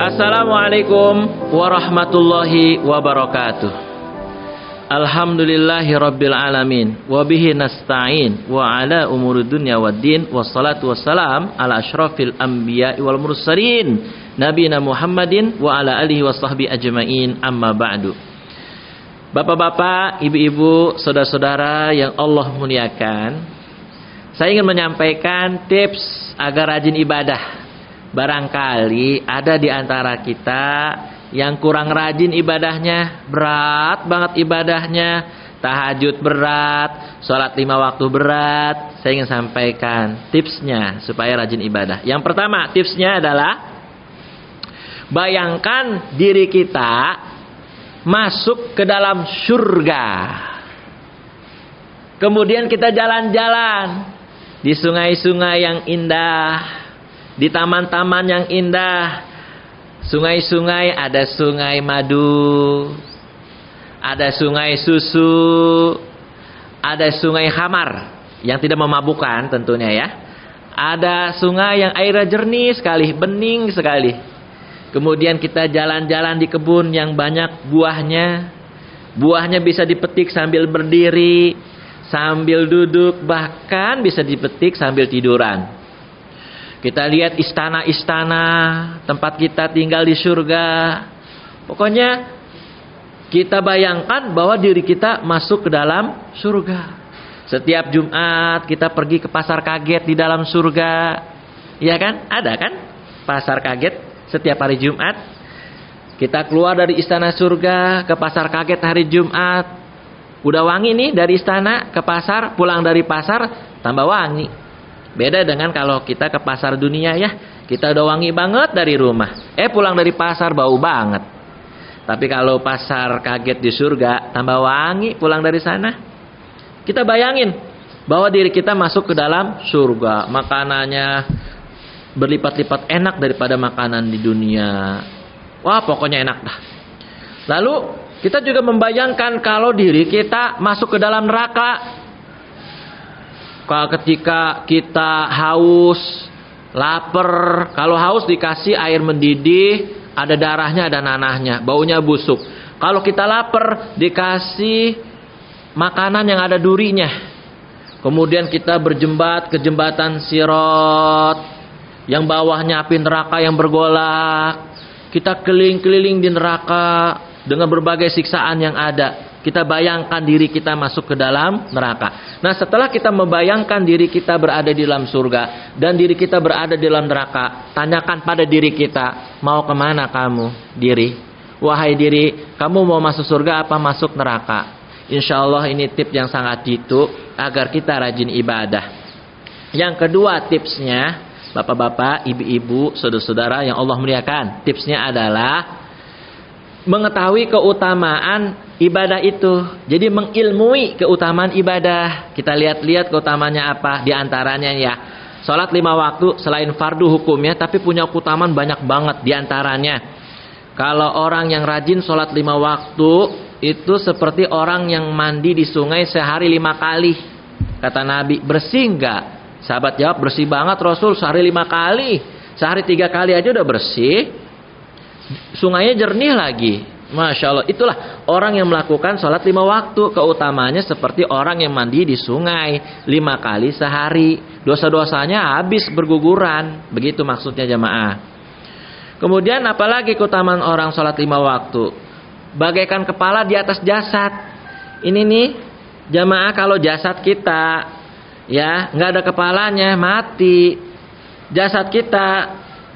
Assalamualaikum warahmatullahi wabarakatuh. Alhamdulillahi rabbil alamin. Wabihi nasta'in. Wa ala umuri dunya waddin. Wassalatu wassalam ala ashrafil anbiya wal mursalin. Nabina Muhammadin wa ala alihi wa sahbihi ajma'in. Amma ba'du. Bapak-bapak, ibu-ibu, saudara-saudara yang Allah muliakan, saya ingin menyampaikan tips agar rajin ibadah. Barangkali ada di antara kita yang kurang rajin ibadahnya, berat banget ibadahnya, tahajud berat, sholat 5 waktu berat. Saya ingin sampaikan tipsnya supaya rajin ibadah. Yang pertama, tipsnya adalah bayangkan diri kita masuk ke dalam surga. Kemudian kita jalan-jalan di sungai-sungai yang indah, di taman-taman yang indah. Sungai-sungai, ada sungai madu, ada sungai susu, ada sungai khamar yang tidak memabukkan tentunya ya. Ada sungai yang airnya jernih sekali, bening sekali. Kemudian kita jalan-jalan di kebun yang banyak buahnya. Buahnya bisa dipetik sambil berdiri, sambil duduk, bahkan bisa dipetik sambil tiduran. Kita lihat istana-istana tempat kita tinggal di surga. Pokoknya kita bayangkan bahwa diri kita masuk ke dalam surga. Setiap Jumat kita pergi ke pasar kaget di dalam surga. Iya kan? Ada kan? Pasar kaget setiap hari Jumat. Kita keluar dari istana surga ke pasar kaget hari Jumat. Udah wangi nih dari istana ke pasar, pulang dari pasar tambah wangi. Beda dengan kalau kita ke pasar dunia ya. Kita udah wangi banget dari rumah, pulang dari pasar bau banget. Tapi kalau pasar kaget di surga, tambah wangi pulang dari sana. Kita bayangin bahwa diri kita masuk ke dalam surga. Makanannya berlipat-lipat enak daripada makanan di dunia. Wah, pokoknya enak dah. Lalu kita juga membayangkan kalau diri kita masuk ke dalam neraka. Ketika kita haus, lapar, kalau haus dikasih air mendidih, ada darahnya, ada nanahnya, baunya busuk. Kalau kita lapar dikasih makanan yang ada durinya. Kemudian kita berjembat ke jembatan Sirat yang bawahnya api neraka yang bergolak. Kita keliling-keliling di neraka dengan berbagai siksaan yang ada. Kita bayangkan diri kita masuk ke dalam neraka. Nah, setelah kita membayangkan diri kita berada di dalam surga dan diri kita berada di dalam neraka, tanyakan pada diri kita, mau kemana kamu, diri? Wahai diri, kamu mau masuk surga apa masuk neraka? Insya Allah ini tips yang sangat jitu agar kita rajin ibadah. Yang kedua tipsnya, bapak-bapak, ibu-ibu, saudara-saudara yang Allah muliakan, tipsnya adalah mengetahui keutamaan ibadah itu. Jadi mengilmui keutamaan ibadah. Kita lihat-lihat keutamanya apa. Di antaranya ya, sholat 5 waktu selain fardu hukumnya, tapi punya keutamaan banyak banget. Di antaranya, kalau orang yang rajin sholat 5 waktu, itu seperti orang yang mandi di sungai sehari 5 kali. Kata Nabi, bersih enggak? Sahabat jawab, bersih banget Rasul, sehari 5 kali. Sehari 3 kali aja udah bersih. Sungainya jernih lagi. Masya Allah. Itulah orang yang melakukan sholat 5 waktu. Keutamanya seperti orang yang mandi di sungai 5 kali sehari. Dosa-dosanya habis berguguran. Begitu maksudnya jamaah. Kemudian apalagi keutamaan orang sholat 5 waktu? Bagaikan kepala di atas jasad. Ini nih jamaah, kalau jasad kita ya nggak ada kepalanya, mati. Jasad kita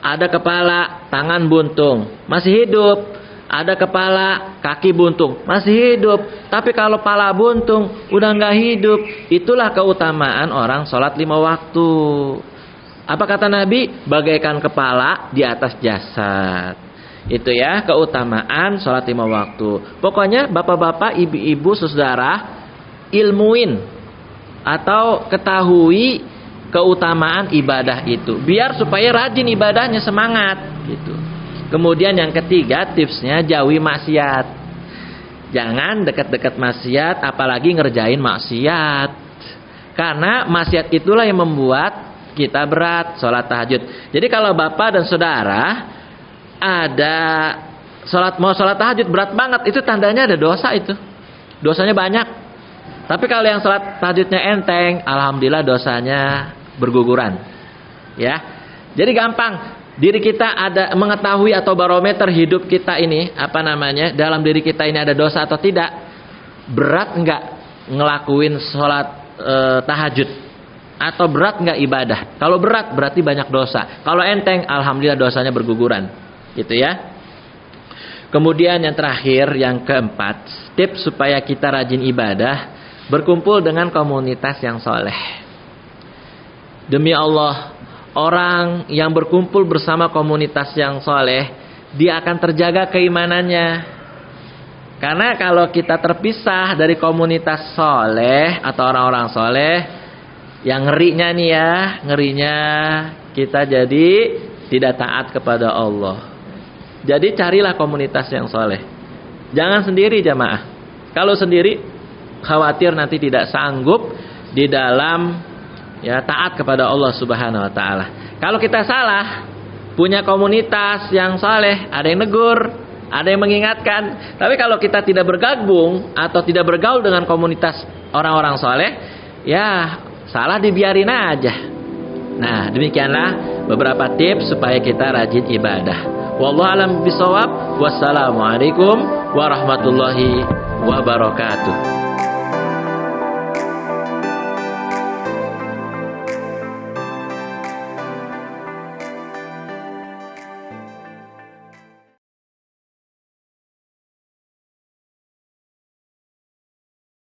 ada kepala, tangan buntung, masih hidup. Ada kepala, kaki buntung, masih hidup. Tapi kalau pala buntung, udah nggak hidup. Itulah keutamaan orang sholat 5 waktu. Apa kata Nabi? Bagaikan kepala di atas jasad. Itu ya keutamaan sholat 5 waktu. Pokoknya bapak-bapak, ibu-ibu, saudara, ilmuin atau ketahui keutamaan ibadah itu, biar supaya rajin ibadahnya, semangat gitu. Kemudian yang ketiga tipsnya, jauhi maksiat. Jangan dekat-dekat maksiat, apalagi ngerjain maksiat. Karena maksiat itulah yang membuat kita berat sholat tahajud. Jadi kalau bapak dan saudara ada mau sholat tahajud berat banget, itu tandanya ada dosa itu. Dosanya banyak. Tapi kalau yang sholat tahajudnya enteng, alhamdulillah dosanya berguguran. Ya. Jadi gampang. Diri kita ada mengetahui atau barometer hidup kita ini, dalam diri kita ini ada dosa atau tidak. Berat enggak ngelakuin sholat tahajud? Atau berat enggak ibadah? Kalau berat berarti banyak dosa. Kalau enteng, alhamdulillah dosanya berguguran. Gitu ya. Kemudian yang terakhir, yang keempat, tips supaya kita rajin ibadah, berkumpul dengan komunitas yang soleh. Demi Allah, orang yang berkumpul bersama komunitas yang soleh, dia akan terjaga keimanannya. Karena kalau kita terpisah dari komunitas soleh atau orang-orang soleh, yang ngerinya kita jadi tidak taat kepada Allah. Jadi carilah komunitas yang soleh. Jangan sendiri jamaah. Kalau sendiri, khawatir nanti tidak sanggup di dalam taat kepada Allah Subhanahu Wa Taala. Kalau kita salah, punya komunitas yang soleh, ada yang negur, ada yang mengingatkan. Tapi kalau kita tidak bergabung atau tidak bergaul dengan komunitas orang-orang soleh, ya salah dibiarin aja. Nah, demikianlah beberapa tips supaya kita rajin ibadah. Wallahu a'lam bishawab. Wassalamualaikum warahmatullahi wabarakatuh.